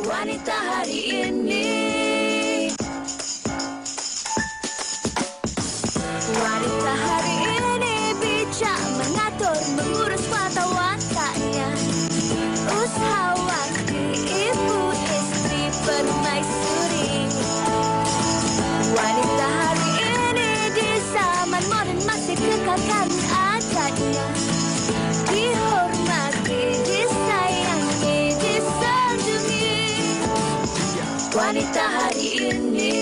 Wanita hari ini. Wanita hari ini bijak mengatur, mengurus mata wataknya. Usahawan, ibu, istri, permaisuri. Wanita hari ini di zaman modern masih kekalkan adatnya. Dihormati, disayangi, disanjungi. Wanita hari ini.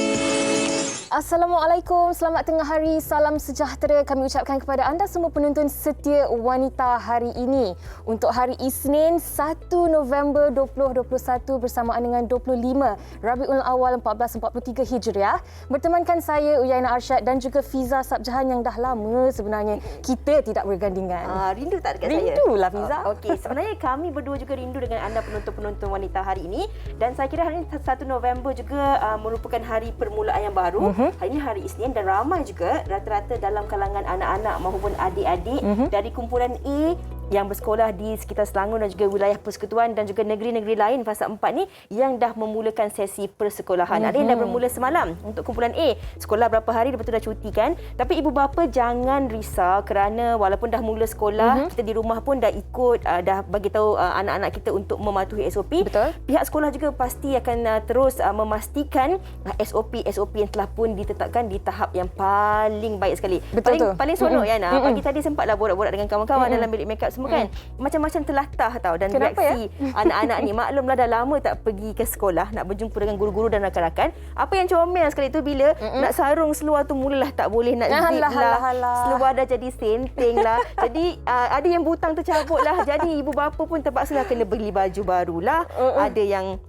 Assalamualaikum, selamat tengah hari, salam sejahtera kami ucapkan kepada anda semua penonton setia Wanita hari ini. Untuk hari Isnin 1 November 2021 bersamaan dengan 25 Rabiul Awal 1443 Hijriah. Bertemankan saya Uyaina Arsyad dan juga Fiza Sabjahan yang dah lama sebenarnya kita tidak bergandingan. Rindu tak dekat saya? Rindulah Fiza. Okey, sebenarnya kami berdua juga rindu dengan anda penonton-penonton Wanita hari ini, dan saya kira hari ini 1 November juga merupakan hari permulaan yang baru. Hari ini hari Isnin dan ramai juga rata-rata dalam kalangan anak-anak maupun adik-adik dari kumpulan A yang bersekolah di sekitar Selangor dan juga wilayah persekutuan dan juga negeri-negeri lain fasa 4 ni yang dah memulakan sesi persekolahan. Ada yang dah bermula semalam untuk kumpulan A. Sekolah berapa hari lepas tu dah cuti kan. Tapi ibu bapa jangan risau kerana walaupun dah mula sekolah, kita di rumah pun dah ikut, dah bagi tahu anak-anak kita untuk mematuhi SOP. Betul. Pihak sekolah juga pasti akan terus memastikan SOP yang telah pun ditetapkan di tahap yang paling baik sekali. Betul Paling seronok ya Ana. Pagi tadi sempatlah borak-borak dengan kawan-kawan dalam bilik makeup semua kan. Macam-macam telatah tau dan Kenapa reaksi anak-anak ni. Maklumlah dah lama tak pergi ke sekolah, nak berjumpa dengan guru-guru dan rakan-rakan. Apa yang comel sekali tu bila nak sarung seluar tu mulalah tak boleh, nak zip lah. Seluar dah jadi senting lah. Jadi ada yang butang tercabut lah. Jadi ibu bapa pun terpaksalah kena beli baju barulah. Ada yang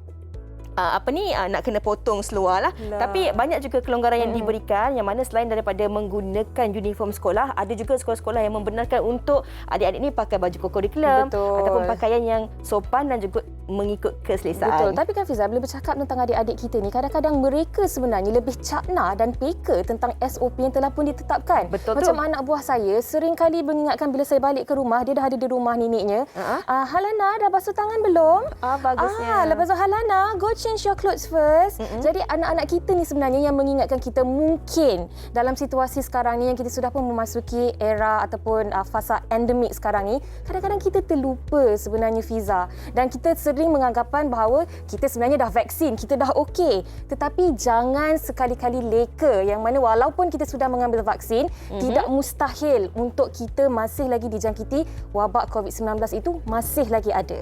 nak kena potong seluar lah. Tapi banyak juga kelonggaran yang diberikan, yang mana selain daripada menggunakan uniform sekolah, ada juga sekolah-sekolah yang membenarkan untuk adik-adik ni pakai baju kokurikulum ataupun pakaian yang sopan dan juga mengikut keselesaan. Betul. Tapi kan Fiza, bila bercakap tentang adik-adik kita ni, kadang-kadang mereka sebenarnya lebih cakna dan peka tentang SOP yang telah pun ditetapkan. Betul. Macam anak buah saya sering kali mengingatkan bila saya balik ke rumah, dia dah ada di rumah neneknya. Halana, dah basuh tangan belum? Bagusnya. Lepas tu Halana, go change your clothes first. Jadi anak-anak kita ni sebenarnya yang mengingatkan kita, mungkin dalam situasi sekarang ni yang kita sudah pun memasuki era ataupun fasa endemik sekarang ni, kadang-kadang kita terlupa sebenarnya Fiza. Dan kita sering menganggapan bahawa kita sebenarnya dah vaksin, kita dah okey. Tetapi jangan sekali-kali leka yang mana walaupun kita sudah mengambil vaksin, tidak mustahil untuk kita masih lagi dijangkiti wabak COVID-19 itu masih lagi ada.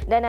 Dan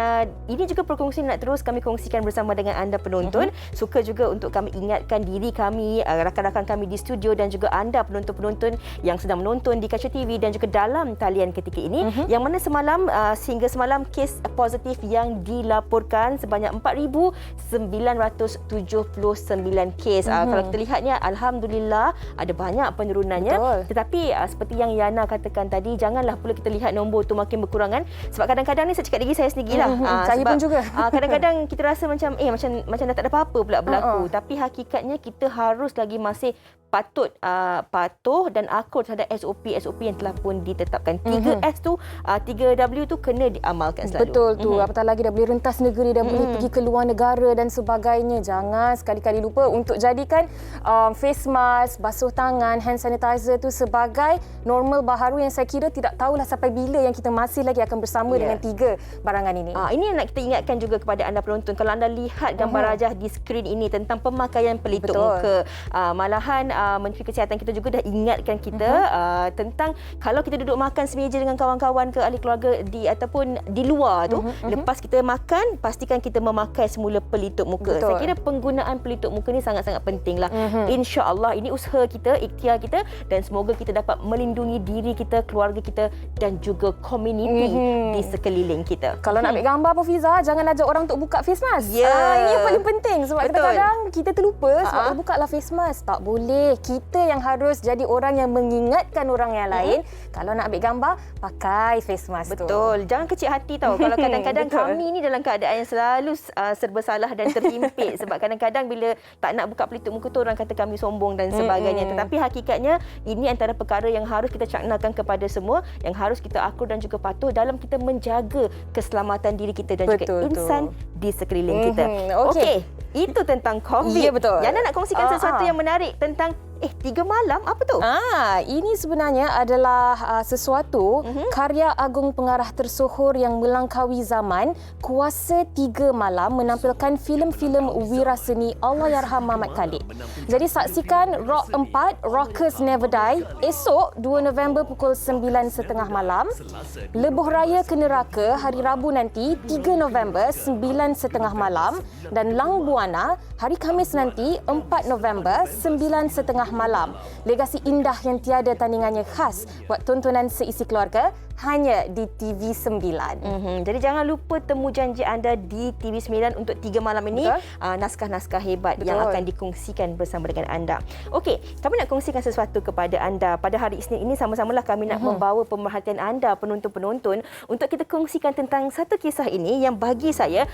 ini juga perkongsian nak terus kami kongsikan bersama dengan anda penonton. Suka juga untuk kami ingatkan diri kami, rakan-rakan kami di studio dan juga anda penonton-penonton yang sedang menonton di kaca TV dan juga dalam talian ketika ini, yang mana semalam sehingga semalam kes positif yang dilaporkan sebanyak 4,979 kes. Kalau kita lihatnya, alhamdulillah ada banyak penurunannya. Betul. Tetapi seperti yang Yana katakan tadi, janganlah pula kita lihat nombor tu makin berkurangan, sebab kadang-kadang ni saya cakap diri saya sendirilah. Saya pun juga. Kadang-kadang kita rasa macam dah tak ada apa-apa pula berlaku. Tapi hakikatnya kita harus lagi masih patut patuh dan akur terhadap SOP yang telah pun ditetapkan. 3S tu, 3W tu kena diamalkan selalu. Betul tu. Apatah lagi dah boleh rentas negeri, dah boleh pergi ke luar negara dan sebagainya. Jangan sekali-kali lupa untuk jadikan face mask, basuh tangan, hand sanitizer tu sebagai normal baharu yang saya kira tidak tahulah sampai bila yang kita masih lagi akan bersama dengan 3 barangan ini. Ini yang nak kita ingatkan juga kepada anda penonton. Kalau anda lihat gambar rajah di skrin ini tentang pemakaian pelitup muka, malahan Menteri Kesihatan kita juga dah ingatkan kita tentang kalau kita duduk makan semeja dengan kawan-kawan ke ahli keluarga ataupun di luar tu, lepas kita makan, pastikan kita memakai semula pelitup muka. Saya kira penggunaan pelitup muka ni sangat-sangat penting lah. InsyaAllah ini usaha kita, ikhtiar kita, dan semoga kita dapat melindungi diri kita, keluarga kita dan juga komuniti di sekeliling kita. Kalau nak ambil gambar apa Fiza, jangan ajak orang untuk buka face mask. Ini yang paling penting sebab kadang-kadang kita terlupa sebab buka lah face mask. Tak boleh kita yang harus jadi orang yang mengingatkan orang yang lain. Kalau nak ambil gambar, pakai face mask tu. Betul. Jangan kecil hati tau. Kalau kadang-kadang kami ni dalam keadaan yang selalu serba salah dan terhimpit. Sebab kadang-kadang bila tak nak buka pelitup muka tu, orang kata kami sombong dan sebagainya. Tetapi hakikatnya ini antara perkara yang harus kita caknakan kepada semua, yang harus kita akur dan juga patuh dalam kita menjaga keselamatan diri kita dan juga insan di sekeliling kita. Okey. Itu tentang COVID. Ya, betul. Yana nak kongsikan sesuatu yang menarik tentang 3 malam, apa tu? Ini sebenarnya adalah sesuatu karya agung pengarah tersohor yang melangkaui zaman, Kuasa 3 Malam, menampilkan filem-filem wiraseni Allahyarham Muhammad Khalid. Jadi saksikan Rock 4, Rockers Never Die, esok 2 November pukul 9.30 malam. Lebuh Raya ke Neraka hari Rabu nanti 3 November 9.30 malam. Dan Lang Buana hari Khamis nanti 4 November 9.30 malam. Legasi indah yang tiada tandingannya, khas buat tontonan seisi keluarga, hanya di TV9. Jadi jangan lupa temu janji anda di TV9 untuk 3 malam ini. Naskah-naskah hebat yang akan dikongsikan bersama dengan anda. Okey, kami nak kongsikan sesuatu kepada anda. Pada hari Isnin ini sama-samalah kami nak membawa pemerhatian anda penonton-penonton untuk kita kongsikan tentang satu kisah ini yang bagi saya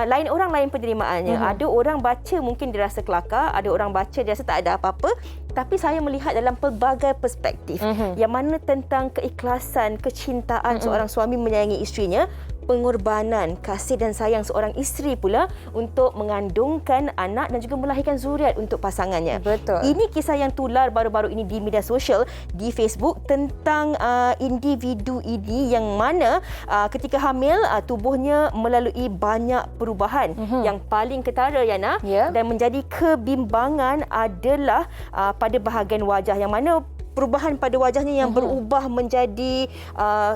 lain orang lain penerimaannya. Ada orang baca mungkin dirasa kelakar, ada orang baca dirasa tak ada apa-apa. Tapi saya melihat dalam pelbagai perspektif yang mana tentang keikhlasan, kecintaan seorang suami menyayangi isterinya, pengorbanan, kasih dan sayang seorang isteri pula untuk mengandungkan anak dan juga melahirkan zuriat untuk pasangannya. Betul. Ini kisah yang tular baru-baru ini di media sosial, di Facebook, tentang individu ini yang mana ketika hamil tubuhnya melalui banyak perubahan. Yang paling ketara, Yana, dan menjadi kebimbangan adalah pada bahagian wajah, yang mana perubahan pada wajahnya yang berubah menjadi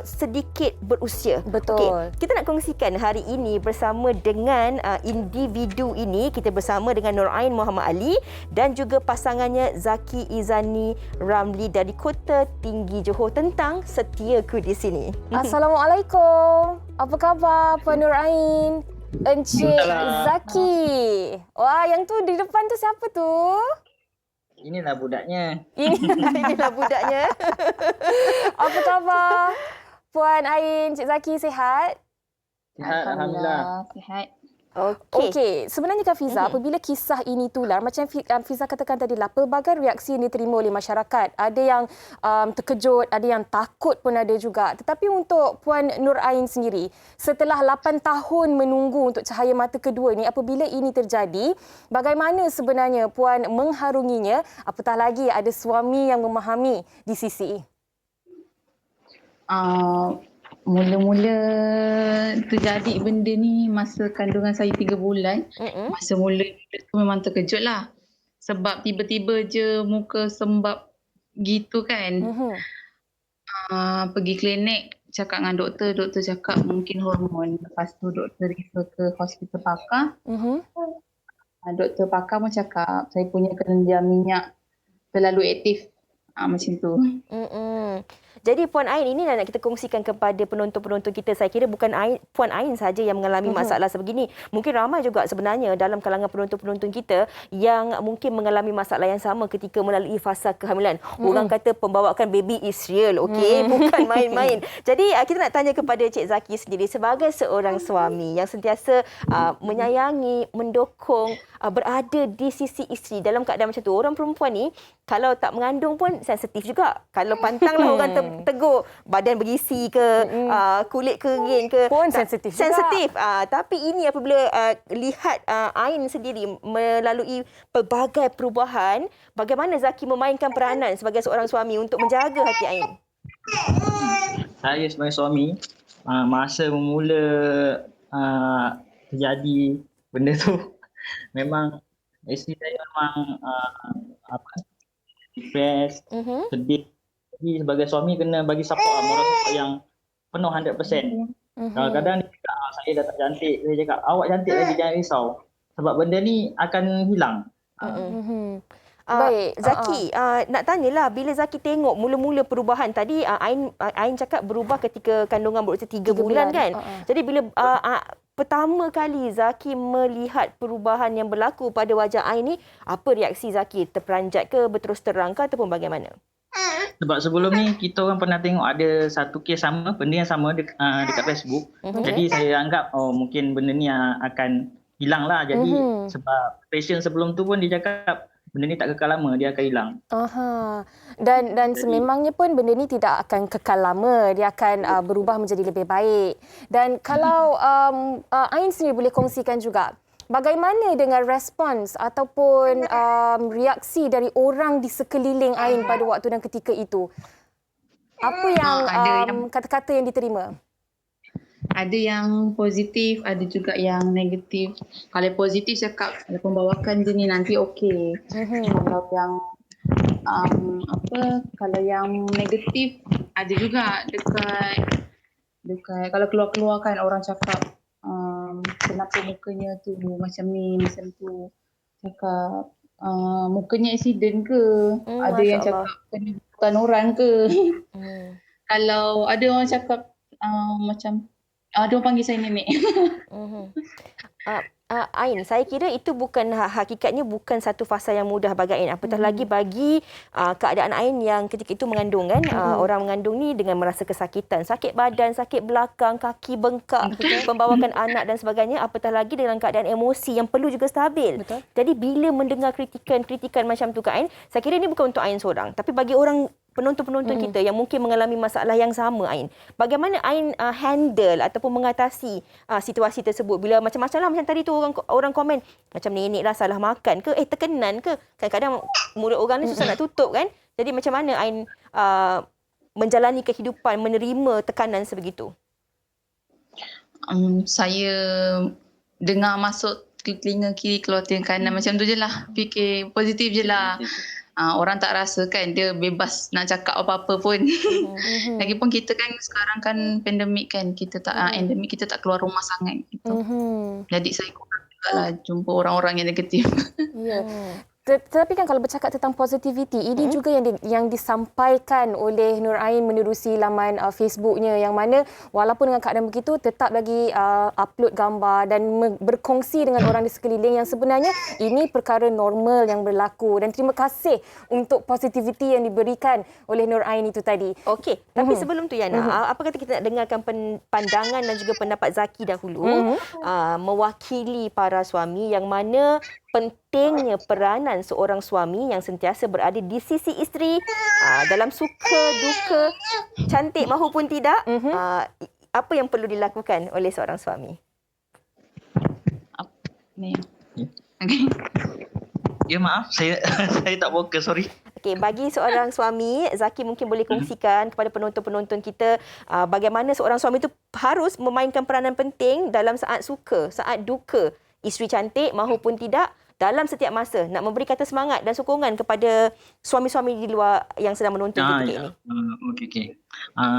sedikit berusia. Betul. Okey, kita nak kongsikan hari ini bersama dengan individu ini. Kita bersama dengan Nur Ain Muhammad Ali dan juga pasangannya Zaki Izani Ramli dari Kota Tinggi Johor tentang Setiaku di Sini. Assalamualaikum. Apa khabar Puan Nur Ain? Encik Zaki. Wah, yang tu di depan tu siapa tu? Inilah budaknya. Inilah budaknya. Apa khabar? Puan Ain, Cik Zaki sihat? Sihat, Alhamdulillah. Sihat. Okey, sebenarnya Kak Fiza, apabila kisah ini tular, macam Fiza katakan tadi lah, pelbagai reaksi yang diterima oleh masyarakat. Ada yang terkejut, ada yang takut pun ada juga. Tetapi untuk Puan Nur Ain sendiri, setelah 8 tahun menunggu untuk cahaya mata kedua ini, apabila ini terjadi, bagaimana sebenarnya Puan mengharunginya? Apatah lagi ada suami yang memahami di sisi. Mula-mula terjadi benda ni masa kandungan saya 3 bulan. Masa mula tu memang terkejut lah. Sebab tiba-tiba je muka sembab gitu kan. Pergi klinik, cakap dengan doktor. Doktor cakap mungkin hormon. Lepas tu doktor refer ke hospital pakar. Doktor pakar pun cakap saya punya kelenjar minyak terlalu aktif. Macam tu. Jadi Puan Ain, ini nak kita kongsikan kepada penonton-penonton kita. Saya kira bukan Puan Ain saja yang mengalami masalah sebegini. Mungkin ramai juga sebenarnya dalam kalangan penonton-penonton kita yang mungkin mengalami masalah yang sama ketika melalui fasa kehamilan. Orang kata pembawaan baby is real, okey? Bukan main-main. Jadi kita nak tanya kepada Cik Zaki sendiri sebagai seorang suami yang sentiasa menyayangi, mendukung, berada di sisi isteri dalam keadaan macam tu. Orang perempuan ni kalau tak mengandung pun sensitif juga. Kalau pantanglah orang tegur, badan berisi ke, kulit kering ke, pun sensitif juga. Sensitif. Tapi ini apabila lihat Ain sendiri melalui pelbagai perubahan, bagaimana Zaki memainkan peranan sebagai seorang suami untuk menjaga hati Ain? Saya sebagai suami, masa bermula terjadi benda tu, memang isteri saya memang depressed, sedih. Jadi sebagai suami kena bagi support, moral support yang penuh 100%. Kadang-kadang dia cakap, saya dah tak cantik. Saya cakap, awak cantik lagi, jangan risau. Sebab benda ni akan hilang. Baik, Zaki, nak tanyalah, bila Zaki tengok mula-mula perubahan tadi, Ain cakap berubah ketika kandungan berusia 3 bulan kan? Jadi bila pertama kali Zaki melihat perubahan yang berlaku pada wajah Ain ni, apa reaksi Zaki? Terperanjat ke, berterus terang ke ataupun bagaimana? Sebab sebelum ni kita orang pernah tengok ada satu kes sama, benda yang sama dekat Facebook. Jadi saya anggap mungkin benda ni akan hilang lah. Jadi sebab patient sebelum tu pun dia cakap benda ni tak kekal lama, dia akan hilang. Dan sememangnya pun benda ni tidak akan kekal lama, dia akan berubah menjadi lebih baik. Dan kalau Ain sendiri boleh kongsikan juga, bagaimana dengan respons ataupun reaksi dari orang di sekeliling Ain pada waktu dan ketika itu? Apa yang kata-kata yang diterima? Ada yang positif, ada juga yang negatif. Kalau positif cakap, kalau pembawakan je ni nanti okey. Kalau yang kalau yang negatif ada juga dekat kalau keluar-keluar kan orang cakap kenapa mukanya tu macam ni, macam tu. Cakap mukanya accident ke? Ada yang cakap bukan orang ke? Kalau ada orang cakap macam dia orang panggil saya nenek. Ain, saya kira itu bukan hakikatnya bukan satu fasa yang mudah bagi Ain. Apatah lagi bagi keadaan Ain yang ketika itu mengandung kan. Orang mengandung ni dengan merasa kesakitan, sakit badan, sakit belakang, kaki bengkak, pembawakan anak dan sebagainya. Apatah lagi dengan keadaan emosi yang perlu juga stabil. Betul. Jadi bila mendengar kritikan macam tu ke Ain, saya kira ini bukan untuk Ain seorang, tapi bagi orang penonton-penonton kita yang mungkin mengalami masalah yang sama Ain. Bagaimana Ain handle ataupun mengatasi situasi tersebut bila macam-macam lah macam tadi tu orang komen macam nenek lah salah makan ke, terkenan ke. Kadang-kadang mulut orang ni susah nak tutup kan. Jadi macam mana Ain menjalani kehidupan menerima tekanan sebegitu? Saya dengar masuk telinga kiri keluar telinga kanan macam tu je lah. Fikir positif je lah. Orang tak rasa kan dia bebas nak cakap apa-apa pun. Lagipun kita kan sekarang kan pandemik kan, kita tak endemik, kita tak keluar rumah sangat gitu. Jadi saya kurang juga lah jumpa orang-orang yang negatif. Ya. Tetapi kan kalau bercakap tentang positivity, ini juga yang disampaikan oleh Nur Ain menerusi laman Facebooknya, yang mana walaupun dengan keadaan begitu tetap lagi upload gambar dan berkongsi dengan orang di sekeliling yang sebenarnya ini perkara normal yang berlaku. Dan terima kasih untuk positivity yang diberikan oleh Nur Ain itu tadi. Okey, tapi sebelum tu Yana, apa kata kita nak dengarkan pandangan dan juga pendapat Zaki dahulu mewakili para suami yang mana pentingnya peranan seorang suami yang sentiasa berada di sisi isteri dalam suka duka, cantik mahupun tidak. Apa yang perlu dilakukan oleh seorang suami? Okay. Ya maaf, saya tak fokus, sorry. Okey, bagi seorang suami, Zaki mungkin boleh kongsikan kepada penonton-penonton kita bagaimana seorang suami itu harus memainkan peranan penting dalam saat suka, saat duka isteri cantik mahupun tidak, dalam setiap masa nak memberi kata semangat dan sokongan kepada suami-suami di luar yang sedang menonton ketika ini. Okey.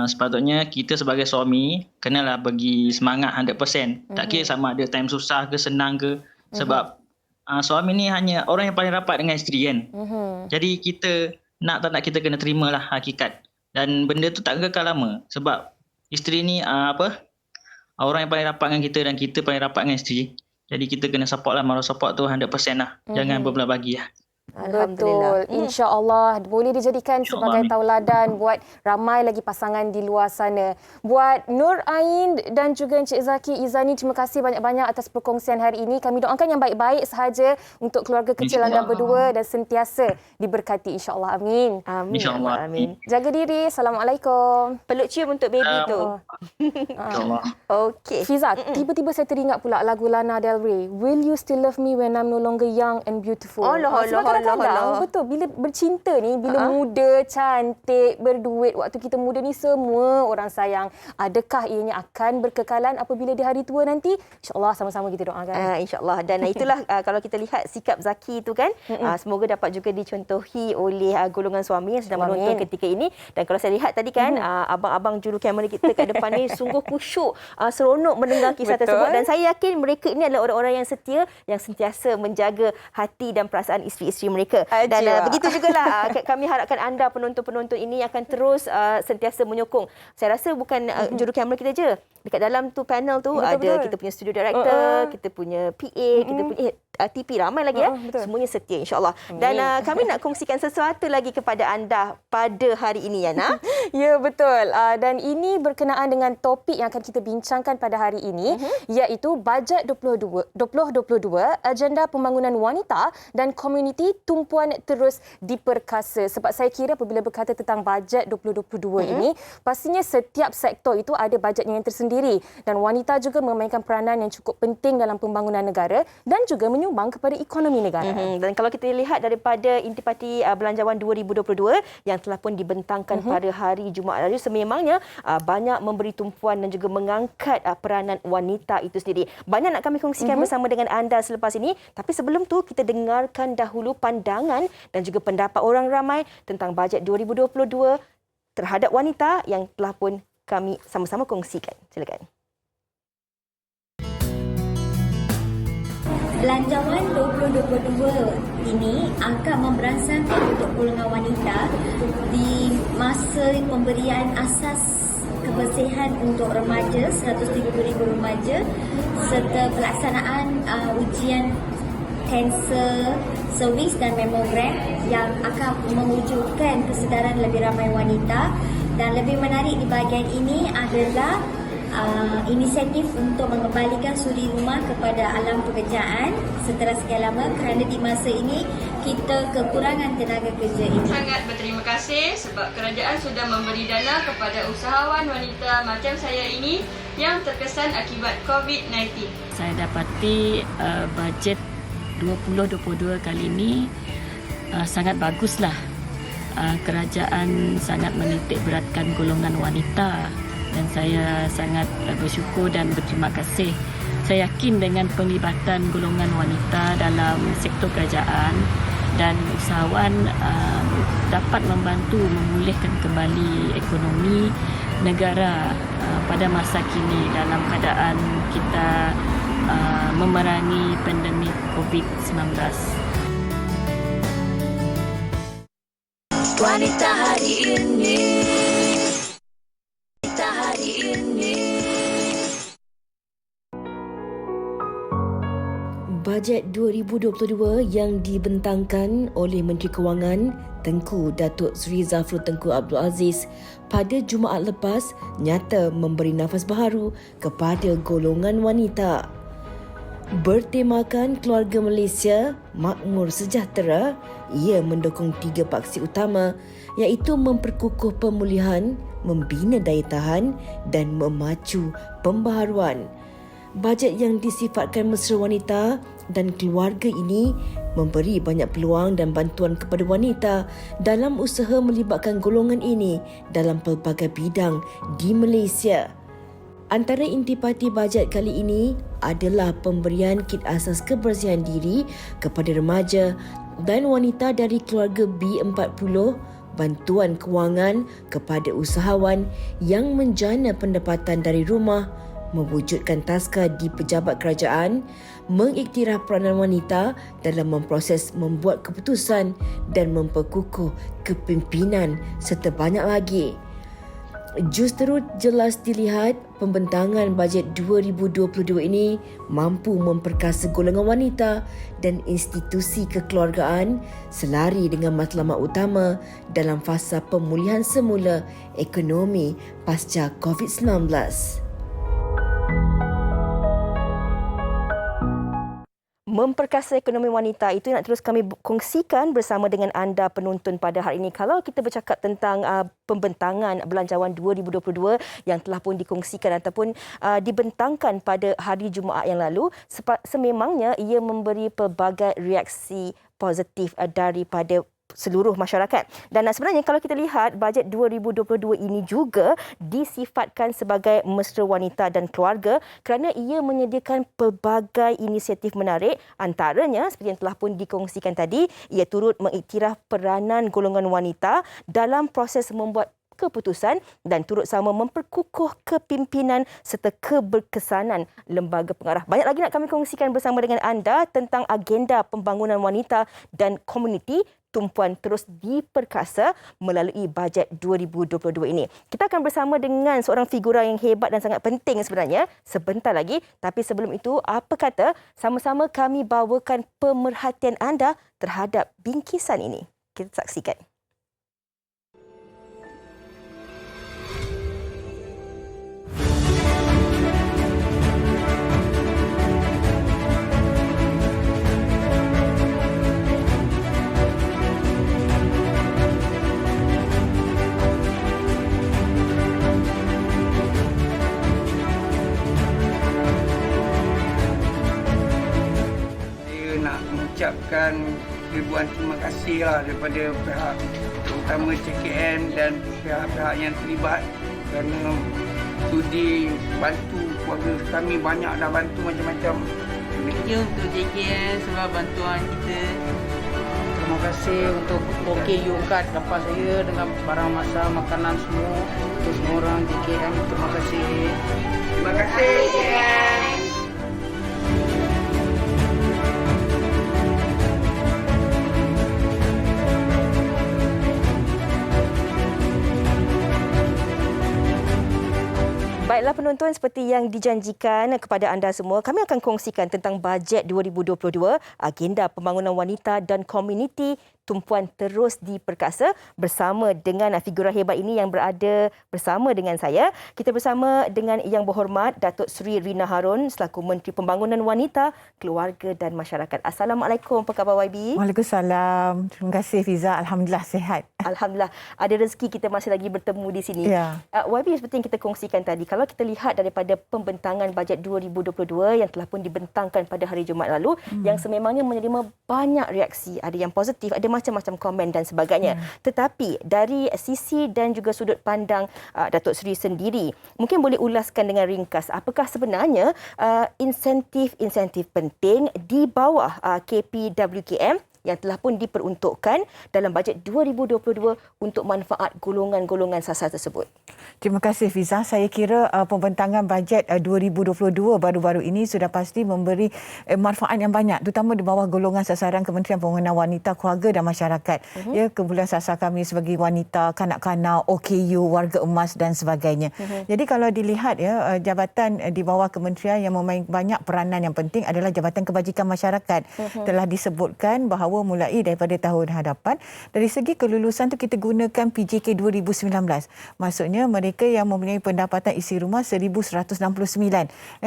Sepatutnya kita sebagai suami kenalah bagi semangat 100%. Tak kira sama ada time susah ke senang ke, sebab suami ni hanya orang yang paling rapat dengan isteri kan. Jadi kita tak nak kita kena terimalah hakikat. Dan benda tu tak kekal lama, sebab isteri ni orang yang paling rapat dengan kita dan kita paling rapat dengan isteri. Jadi kita kena support lah, moral support tu 100% lah. Jangan berbelah bagi lah. Betul. InsyaAllah boleh dijadikan sebagai tauladan buat ramai lagi pasangan di luar sana. Buat Nur Ain dan juga Encik Zaki Izani, terima kasih banyak-banyak atas perkongsian hari ini. Kami doakan yang baik-baik sahaja untuk keluarga kecil anda berdua dan sentiasa diberkati insyaAllah. Amin. InsyaAllah. Amin. Jaga diri. Assalamualaikum. Peluk cium untuk baby tu. InsyaAllah. Okey. Fiza, tiba-tiba saya teringat pula lagu Lana Del Rey. Will you still love me when I'm no longer young and beautiful? Kadang-kadang betul, bila bercinta ni, bila muda, cantik, berduit, waktu kita muda ni semua orang sayang. Adakah ianya akan berkekalan apabila di hari tua nanti? InsyaAllah sama-sama kita doakan. InsyaAllah. Dan itulah kalau kita lihat sikap Zaki itu kan, semoga dapat juga dicontohi oleh golongan suami yang sedang menonton ketika ini. Dan kalau saya lihat tadi kan, abang-abang juru kamera kita kat depan ni sungguh khusyuk, seronok mendengar kisah tersebut. Dan saya yakin mereka ini adalah orang-orang yang setia, yang sentiasa menjaga hati dan perasaan isteri-isteri mereka. Dan Ajiwa. begitu jugalah kami harapkan anda penonton-penonton ini akan terus sentiasa menyokong. Saya rasa bukan jurukamera kita je. Dekat dalam tu panel tu ada kita punya studio director, kita punya PA, kita punya TP, ramai lagi semuanya setia insya-Allah. Dan kami nak kongsikan sesuatu lagi kepada anda pada hari ini, Yana. Ya, betul. Dan ini berkenaan dengan topik yang akan kita bincangkan pada hari ini, iaitu Bajet 2022, Agenda Pembangunan Wanita dan Komuniti Tumpuan Terus Diperkasa. Sebab saya kira apabila berkata tentang Bajet 2022 ini, pastinya setiap sektor itu ada bajetnya yang tersendiri. Dan wanita juga memainkan peranan yang cukup penting dalam pembangunan negara dan juga menyumbang kepada ekonomi negara. Dan kalau kita lihat daripada Intipati Belanjawan 2022 yang telah pun dibentangkan pada hari Jumaat lalu, sememangnya banyak memberi tumpuan dan juga mengangkat peranan wanita itu sendiri. Banyak nak kami kongsikan bersama dengan anda selepas ini, tapi sebelum tu kita dengarkan dahulu pandangan dan juga pendapat orang ramai tentang bajet 2022 terhadap wanita yang telah pun kami sama-sama kongsikan. Silakan. Belanjawan 2022 ini akan memberansangkan untuk golongan wanita di masa pemberian asas kebersihan untuk remaja, 130,000 remaja, serta pelaksanaan ujian kanser servis dan mamogram yang akan mewujudkan kesedaran lebih ramai wanita. Dan lebih menarik di bahagian ini adalah inisiatif untuk mengembalikan suri rumah kepada alam pekerjaan setelah sekian lama, kerana di masa ini kita kekurangan tenaga kerja ini. Sangat berterima kasih sebab kerajaan sudah memberi dana kepada usahawan wanita macam saya ini yang terkesan akibat COVID-19. Saya dapati bajet 2022 kali ini sangat baguslah. Kerajaan sangat menitik beratkan golongan wanita dan saya sangat bersyukur dan berterima kasih. Saya yakin dengan penglibatan golongan wanita dalam sektor kerajaan dan usahawan dapat membantu memulihkan kembali ekonomi negara pada masa kini dalam keadaan kita memerangi pandemik COVID-19. Wanita hari ini, wanita hari ini. Bajet 2022 yang dibentangkan oleh Menteri Kewangan Tengku Datuk Seri Zafrul Tengku Abdul Aziz pada Jumaat lepas nyata memberi nafas baharu kepada golongan wanita. Bertemakan keluarga Malaysia makmur sejahtera, ia mendukung 3 paksi utama iaitu memperkukuh pemulihan, membina daya tahan dan memacu pembaharuan. Bajet yang disifatkan mesra wanita dan keluarga ini memberi banyak peluang dan bantuan kepada wanita dalam usaha melibatkan golongan ini dalam pelbagai bidang di Malaysia. Antara intipati bajet kali ini adalah pemberian kit asas kebersihan diri kepada remaja dan wanita dari keluarga B40, bantuan kewangan kepada usahawan yang menjana pendapatan dari rumah, mewujudkan taska di pejabat kerajaan, mengiktiraf peranan wanita dalam memproses membuat keputusan dan memperkukuh kepimpinan serta banyak lagi. Justru jelas dilihat pembentangan bajet 2022 ini mampu memperkasa golongan wanita dan institusi kekeluargaan selari dengan matlamat utama dalam fasa pemulihan semula ekonomi pasca COVID-19. Memperkasa ekonomi wanita itu nak terus kami kongsikan bersama dengan anda penonton pada hari ini. Kalau kita bercakap tentang pembentangan Belanjawan 2022 yang telah pun dikongsikan ataupun dibentangkan pada hari Jumaat yang lalu, sememangnya ia memberi pelbagai reaksi positif daripada seluruh masyarakat. Dan sebenarnya kalau kita lihat bajet 2022 ini juga disifatkan sebagai mesra wanita dan keluarga kerana ia menyediakan pelbagai inisiatif menarik. Antaranya seperti yang telah pun dikongsikan tadi, ia turut mengiktiraf peranan golongan wanita dalam proses membuat keputusan dan turut sama memperkukuh kepimpinan serta keberkesanan lembaga pengarah. Banyak lagi nak kami kongsikan bersama dengan anda tentang agenda pembangunan wanita dan komuniti tumpuan terus diperkasa melalui bajet 2022 ini. Kita akan bersama dengan seorang figura yang hebat dan sangat penting sebenarnya sebentar lagi. Tapi sebelum itu, apa kata sama-sama kami bawakan pemerhatian anda terhadap bingkisan ini. Kita saksikan. Mengucapkan ribuan terima kasih daripada pihak terutama CKN dan pihak-pihak yang terlibat kerana sudi bantu keluarga kami, banyak dah bantu macam-macam. Thank you untuk JKN sebab bantuan kita. Terima kasih untuk OKU Kad dapat saya dengan barang masa makanan semua untuk semua orang JKN. Terima kasih. Terima kasih JKN. Baiklah penonton, seperti yang dijanjikan kepada anda semua, kami akan kongsikan tentang bajet 2022, agenda pembangunan wanita dan komuniti tumpuan terus diperkasa bersama dengan figura hebat ini yang berada bersama dengan saya. Kita bersama dengan Yang Berhormat Datuk Seri Rina Harun selaku Menteri Pembangunan Wanita, Keluarga dan Masyarakat. Assalamualaikum, apa khabar YB? Waalaikumsalam. Terima kasih Fiza. Alhamdulillah sihat. Alhamdulillah. Ada rezeki kita masih lagi bertemu di sini. Ya. YB, seperti yang kita kongsikan tadi, kalau kita lihat daripada pembentangan bajet 2022 yang telah pun dibentangkan pada hari Jumaat lalu, yang sememangnya menerima banyak reaksi. Ada yang positif, ada macam-macam komen dan sebagainya. Tetapi dari sisi dan juga sudut pandang Datuk Seri sendiri, mungkin boleh ulaskan dengan ringkas apakah sebenarnya insentif-insentif penting di bawah KPWKM yang telah pun diperuntukkan dalam bajet 2022 untuk manfaat golongan-golongan sasar tersebut. Terima kasih Fiza. Saya kira pembentangan bajet 2022 baru-baru ini sudah pasti memberi manfaat yang banyak, terutama di bawah golongan sasaran Kementerian Pembangunan Wanita, Keluarga dan Masyarakat. Ya, kumpulan sasar kami sebagai wanita, kanak-kanak, OKU, warga emas dan sebagainya. Jadi kalau dilihat ya, jabatan di bawah kementerian yang memain banyak peranan yang penting adalah Jabatan Kebajikan Masyarakat. Telah disebutkan bahawa mulai daripada tahun hadapan, dari segi kelulusan tu kita gunakan PJK 2019. Maksudnya mereka yang mempunyai pendapatan isi rumah 1,169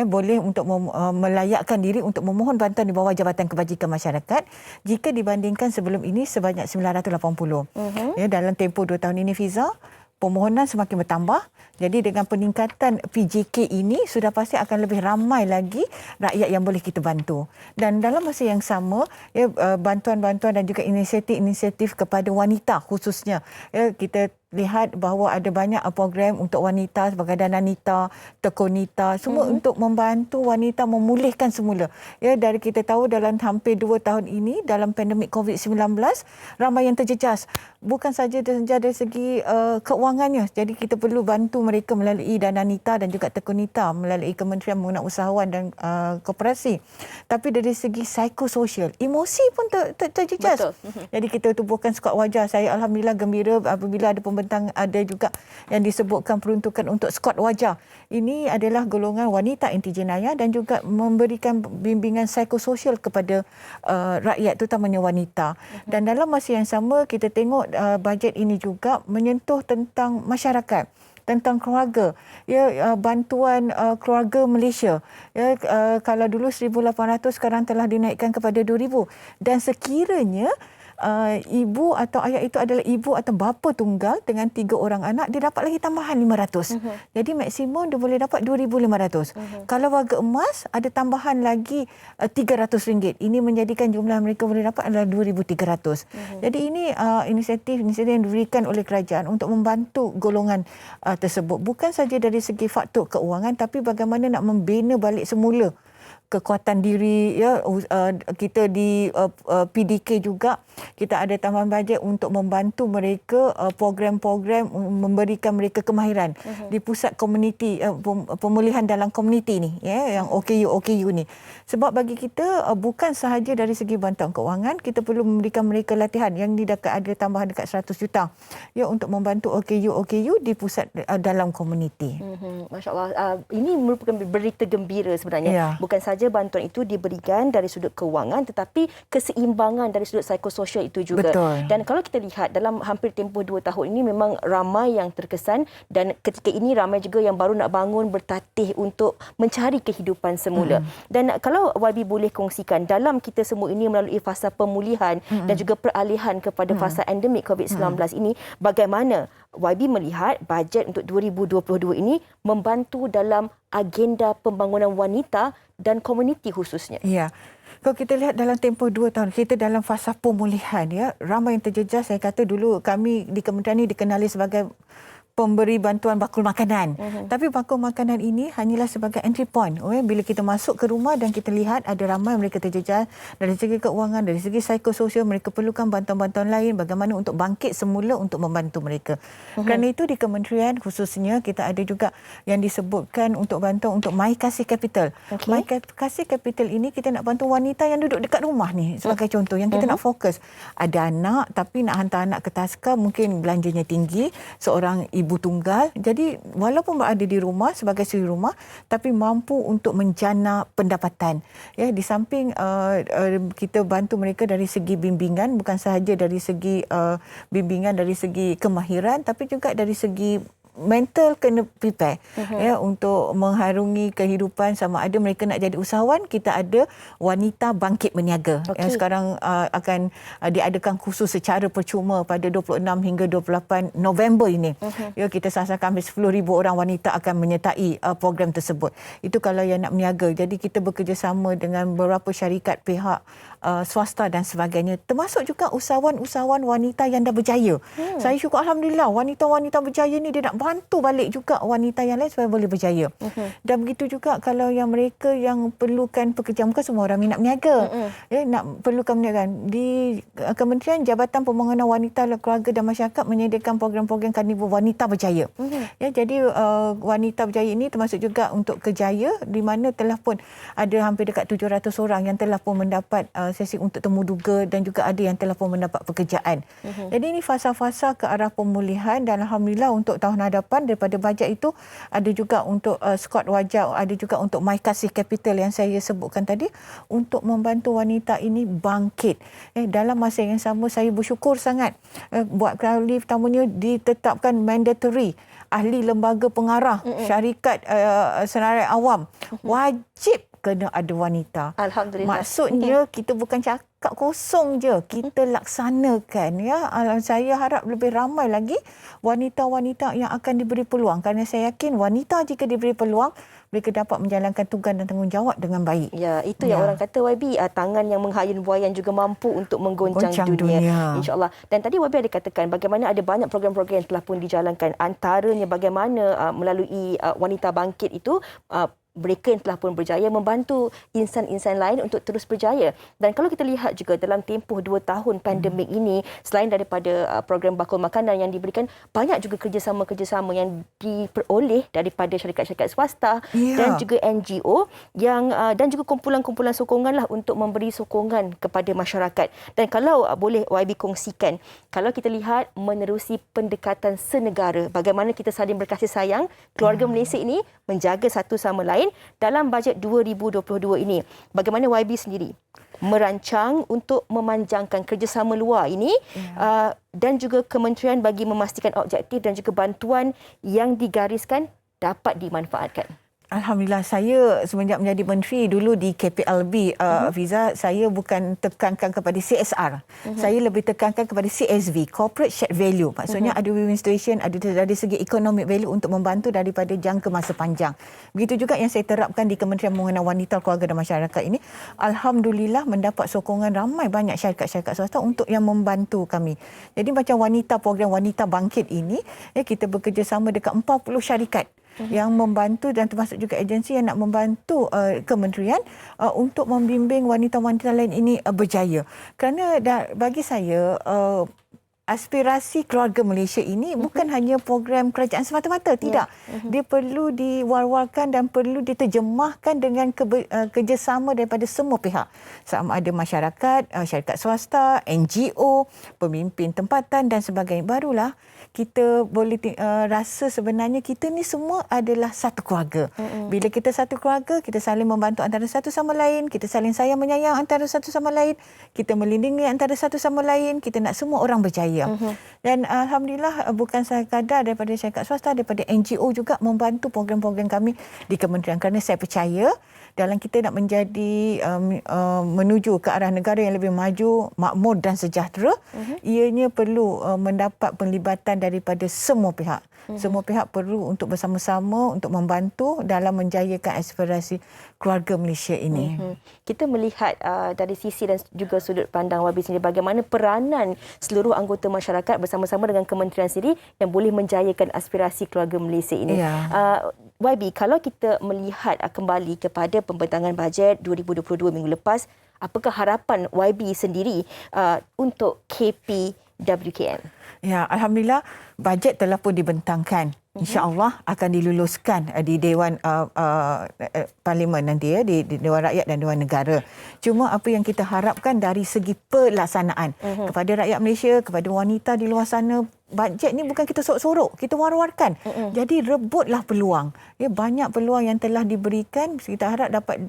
boleh untuk melayakkan diri untuk memohon bantuan di bawah Jabatan Kebajikan Masyarakat, jika dibandingkan sebelum ini sebanyak 980. Ya, dalam tempoh 2 tahun ini Fiza, permohonan semakin bertambah. Jadi dengan peningkatan PJK ini sudah pasti akan lebih ramai lagi rakyat yang boleh kita bantu. Dan dalam masa yang sama, ya, bantuan-bantuan dan juga inisiatif-inisiatif kepada wanita khususnya. Ya, kita lihat bahawa ada banyak program untuk wanita sebagai Dananita, Tekonita, semua untuk membantu wanita memulihkan semula. Ya, dari kita tahu dalam hampir 2 tahun ini dalam pandemik COVID-19, ramai yang terjejas. Bukan saja dari segi keuangannya. Jadi kita perlu bantu mereka melalui Dananita dan juga Tekonita melalui Kementerian Pembangunan Usahawan dan Koperasi. Tapi dari segi psikososial, emosi pun terjejas. Betul. Jadi kita tubuhkan skuad wajah. Saya alhamdulillah gembira apabila ada juga yang disebutkan peruntukan untuk skuad wajah. Ini adalah golongan wanita inti jenayah dan juga memberikan bimbingan psikososial kepada rakyat, terutamanya wanita. Dan dalam masa yang sama kita tengok bajet ini juga menyentuh tentang masyarakat, tentang keluarga, ya, bantuan keluarga Malaysia. Ya, kalau dulu 1,800 sekarang telah dinaikkan kepada 2,000, dan sekiranya ibu atau ayah itu adalah ibu atau bapa tunggal dengan 3 orang anak, dia dapat lagi tambahan 500. Jadi maksimum dia boleh dapat 2,500. Kalau warga emas ada tambahan lagi RM300. Ini menjadikan jumlah mereka boleh dapat adalah 2,300. Jadi ini inisiatif yang diberikan oleh kerajaan untuk membantu golongan tersebut. Bukan saja dari segi faktor keuangan, tapi bagaimana nak membina balik semula kekuatan diri, ya, kita di PDK juga kita ada tambahan bajet untuk membantu mereka program-program memberikan mereka kemahiran di pusat komuniti, pemulihan dalam komuniti ni, ya, yang OKU ni. Sebab bagi kita bukan sahaja dari segi bantuan keuangan, kita perlu memberikan mereka latihan yang ada tambahan dekat 100 juta, ya, untuk membantu OKU di pusat dalam komuniti. Masya Allah, ini merupakan berita gembira sebenarnya. Ya. Bukan saja bantuan itu diberikan dari sudut keuangan, tetapi keseimbangan dari sudut psikososial itu juga. Betul. Dan kalau kita lihat dalam hampir tempoh 2 tahun ini memang ramai yang terkesan, dan ketika ini ramai juga yang baru nak bangun bertatih untuk mencari kehidupan semula. Dan kalau YB boleh kongsikan, dalam kita semua ini melalui fasa pemulihan dan juga peralihan kepada fasa endemik COVID-19 ini, bagaimana YB melihat bajet untuk 2022 ini membantu dalam agenda pembangunan wanita dan komuniti khususnya? Ya. Kalau kita lihat dalam tempoh 2 tahun, kita dalam fasa pemulihan, ya, ramai yang terjejas. Saya kata dulu kami di kementerian ini dikenali sebagai pemberi bantuan bakul makanan. Tapi bakul makanan ini hanyalah sebagai entry point. Bila kita masuk ke rumah dan kita lihat ada ramai mereka terjejas dari segi keuangan, dari segi psikososial, mereka perlukan bantuan-bantuan lain, bagaimana untuk bangkit semula untuk membantu mereka. Kerana itu di kementerian khususnya kita ada juga yang disebutkan untuk bantuan untuk My Kasih Capital. My Kasih Capital ini kita nak bantu wanita yang duduk dekat rumah ni sebagai contoh, yang kita nak fokus. Ada anak tapi nak hantar anak ke taska, mungkin belanjanya tinggi, seorang ibu tunggal. Jadi walaupun berada di rumah sebagai suri rumah tapi mampu untuk menjana pendapatan. Ya, di samping kita bantu mereka dari segi bimbingan, bukan sahaja dari segi bimbingan dari segi kemahiran, tapi juga dari segi mental kena prepare, ya, untuk mengharungi kehidupan. Sama ada mereka nak jadi usahawan, kita ada wanita bangkit berniaga yang sekarang akan diadakan khusus secara percuma pada 26 hingga 28 November ini. Ya, kita sasarkan hampir 10,000 orang wanita akan menyertai program tersebut. Itu kalau yang nak berniaga. Jadi kita bekerjasama dengan beberapa syarikat pihak swasta dan sebagainya, termasuk juga usahawan-usahawan wanita yang dah berjaya. Saya syukur alhamdulillah wanita-wanita berjaya ni dia nak bantu balik juga wanita yang lain supaya boleh berjaya. Dan begitu juga kalau yang mereka yang perlukan pekerjaan, bukan semua orang minat berniaga. Ya, nak perlukan berniaga. Di Kementerian Jabatan Pembangunan Wanita, Keluarga dan Masyarakat menyediakan program-program Karnival Wanita Berjaya. Ya, jadi wanita berjaya ini termasuk juga untuk Kejaya, di mana telah pun ada hampir dekat 700 orang yang telah pun mendapat sesi untuk temu duga, dan juga ada yang telah pun mendapat pekerjaan. Jadi ini fasa-fasa ke arah pemulihan, dan alhamdulillah untuk tahun hadapan daripada bajet itu ada juga untuk skot wajah, ada juga untuk My Kasih Capital yang saya sebutkan tadi untuk membantu wanita ini bangkit. Dalam masa yang sama saya bersyukur sangat buat kali pertamanya ditetapkan mandatory ahli lembaga pengarah syarikat senarai awam wajib kena ada wanita. Alhamdulillah. Maksudnya kita bukan cakap kosong je, kita laksanakan, ya. Saya harap lebih ramai lagi wanita-wanita yang akan diberi peluang, kerana saya yakin wanita jika diberi peluang mereka dapat menjalankan tugas dan tanggungjawab dengan baik. Ya, itu yang orang kata YB, tangan yang menghayun buayan juga mampu untuk menggoncang dunia. InsyaAllah. Dan tadi YB ada katakan bagaimana ada banyak program-program yang telah pun dijalankan. Antaranya bagaimana melalui Wanita Bangkit itu mereka yang telah pun berjaya membantu insan-insan lain untuk terus berjaya. Dan kalau kita lihat juga dalam tempoh 2 tahun pandemik ini, selain daripada program bakul makanan yang diberikan, banyak juga kerjasama-kerjasama yang diperoleh daripada syarikat-syarikat swasta dan juga NGO yang dan juga kumpulan-kumpulan sokongan lah untuk memberi sokongan kepada masyarakat. Dan kalau boleh YB kongsikan, kalau kita lihat menerusi pendekatan senegara, bagaimana kita saling berkasih sayang, keluarga Malaysia ini menjaga satu sama lain dalam bajet 2022 ini. Bagaimana YB sendiri merancang untuk memanjangkan kerjasama luar ini dan juga kementerian bagi memastikan objektif dan juga bantuan yang digariskan dapat dimanfaatkan? Alhamdulillah, saya semenjak menjadi menteri dulu di KPLB, Fiza, saya bukan tekankan kepada CSR. Saya lebih tekankan kepada CSV, Corporate Shared Value. Maksudnya ada win-win situation, ada dari segi economic value untuk membantu daripada jangka masa panjang. Begitu juga yang saya terapkan di Kementerian Pembangunan Wanita, Keluarga dan Masyarakat ini. Alhamdulillah mendapat sokongan ramai banyak syarikat-syarikat swasta untuk yang membantu kami. Jadi macam program Wanita Bangkit ini, kita bekerjasama dekat 40 syarikat. yang membantu dan termasuk juga agensi yang nak membantu kementerian untuk membimbing wanita-wanita lain ini berjaya. Kerana bagi saya aspirasi keluarga Malaysia ini bukan hanya program kerajaan semata-mata, tidak. Dia perlu diwar-warkan dan perlu diterjemahkan dengan kerjasama daripada semua pihak. Sama ada masyarakat, syarikat swasta, NGO, pemimpin tempatan dan sebagainya. Barulah kita boleh rasa sebenarnya kita ni semua adalah satu keluarga. Bila kita satu keluarga, kita saling membantu antara satu sama lain, kita saling sayang menyayang antara satu sama lain, kita melindungi antara satu sama lain, kita nak semua orang berjaya. Dan alhamdulillah bukan sekadar daripada syarikat swasta, daripada NGO juga membantu program-program kami di kementerian, kerana saya percaya dalam kita nak menjadi menuju ke arah negara yang lebih maju, makmur dan sejahtera, ianya perlu mendapat penlibatan daripada semua pihak. Semua pihak perlu untuk bersama-sama untuk membantu dalam menjayakan aspirasi keluarga Malaysia ini. Kita melihat dari sisi dan juga sudut pandang YB sendiri, bagaimana peranan seluruh anggota masyarakat bersama-sama dengan kementerian sendiri yang boleh menjayakan aspirasi keluarga Malaysia ini. YB, kalau kita melihat kembali kepada pembentangan bajet 2022 minggu lepas, apakah harapan YB sendiri untuk KPWKM? Ya, alhamdulillah bajet telah pun dibentangkan. InsyaAllah akan diluluskan di Dewan Parlimen nanti, di Dewan Rakyat dan Dewan Negara. Cuma apa yang kita harapkan dari segi pelaksanaan kepada rakyat Malaysia, kepada wanita di luar sana, bajet ni bukan kita sorok-sorok, kita war-warkan. Jadi rebutlah peluang. Banyak peluang yang telah diberikan, kita harap dapat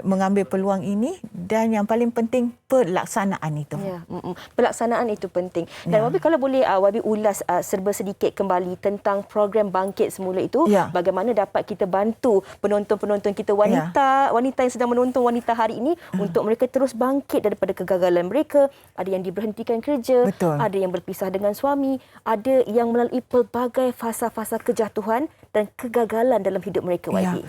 mengambil peluang ini, dan yang paling penting pelaksanaan itu. Pelaksanaan itu penting. Dan YB, kalau boleh YB ulas serba sedikit kembali tentang program Bangkit Semula itu, bagaimana dapat kita bantu penonton-penonton kita wanita yang sedang menonton wanita hari ini untuk mereka terus bangkit daripada kegagalan mereka. Ada yang diberhentikan kerja, ada yang berpisah dengan suami, ada yang melalui pelbagai fasa-fasa kejatuhan dan kegagalan dalam hidup mereka, YB.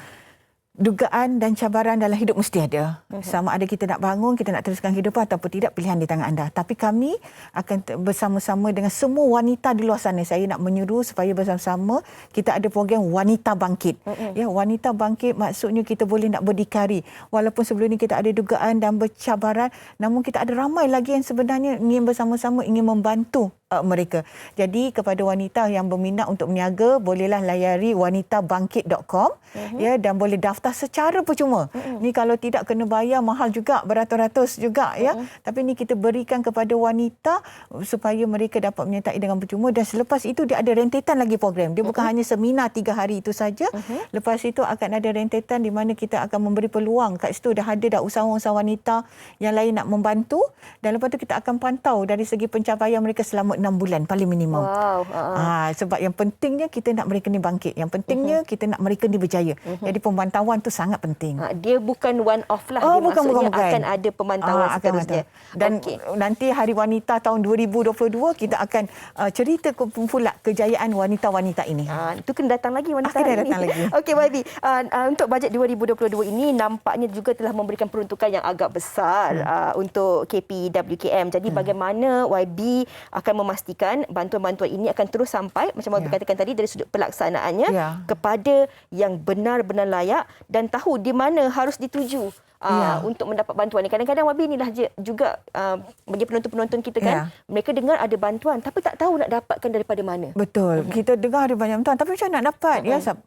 Dugaan dan cabaran dalam hidup mesti ada. Sama ada kita nak bangun, kita nak teruskan kehidupan ataupun tidak, pilihan di tangan anda. Tapi kami akan bersama-sama dengan semua wanita di luar sana. Saya nak menyuruh supaya bersama-sama kita ada program Wanita Bangkit. Wanita Bangkit maksudnya kita boleh nak berdikari. Walaupun sebelum ini kita ada dugaan dan bercabaran, namun kita ada ramai lagi yang sebenarnya ingin bersama-sama, ingin membantu mereka. Jadi kepada wanita yang berminat untuk berniaga, bolehlah layari wanitabangkit.com dan boleh daftar secara percuma. Ni kalau tidak kena bayar mahal juga, beratus-ratus juga Tapi ni kita berikan kepada wanita supaya mereka dapat menyertai dengan percuma, dan selepas itu dia ada rentetan lagi program. Dia bukan hanya seminar 3 hari itu saja. Lepas itu akan ada rentetan di mana kita akan memberi peluang. Kat situ dah ada usahawan-usahawan wanita yang lain nak membantu, dan lepas itu kita akan pantau dari segi pencapaian mereka selama 6 bulan paling minimum. Sebab yang pentingnya kita nak mereka ni bangkit. Yang pentingnya kita nak mereka ni berjaya. Jadi pemantauan tu sangat penting. Dia bukan one off lah. Dia maksudnya akan ada pemantauan seterusnya. Dan nanti Hari Wanita tahun 2022 kita akan cerita pula kejayaan wanita-wanita ini. Itu kena datang lagi wanita ini. Okey YB, untuk bajet 2022 ini nampaknya juga telah memberikan peruntukan yang agak besar untuk KPWKM. Jadi bagaimana YB akan memastikan bantuan-bantuan ini akan terus sampai, macam YB katakan tadi, dari sudut pelaksanaannya kepada yang benar-benar layak dan tahu di mana harus dituju untuk mendapat bantuan ni. Kadang-kadang YB inilah juga bagi penonton-penonton kita kan, mereka dengar ada bantuan tapi tak tahu nak dapatkan daripada mana. Betul. Kita dengar ada banyak bantuan tapi macam nak dapat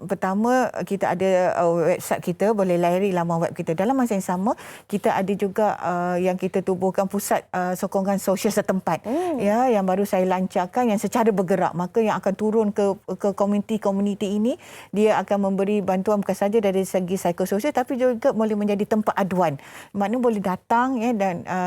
pertama kita ada website kita, boleh layari laman web kita. Dalam masa yang sama kita ada juga yang kita tubuhkan pusat sokongan sosial setempat yang baru saya lancarkan, yang secara bergerak, maka yang akan turun ke komuniti-komuniti ini, dia akan memberi bantuan bukan saja dari segi psikososial tapi juga boleh menjadi tempat aduan. Maknanya boleh datang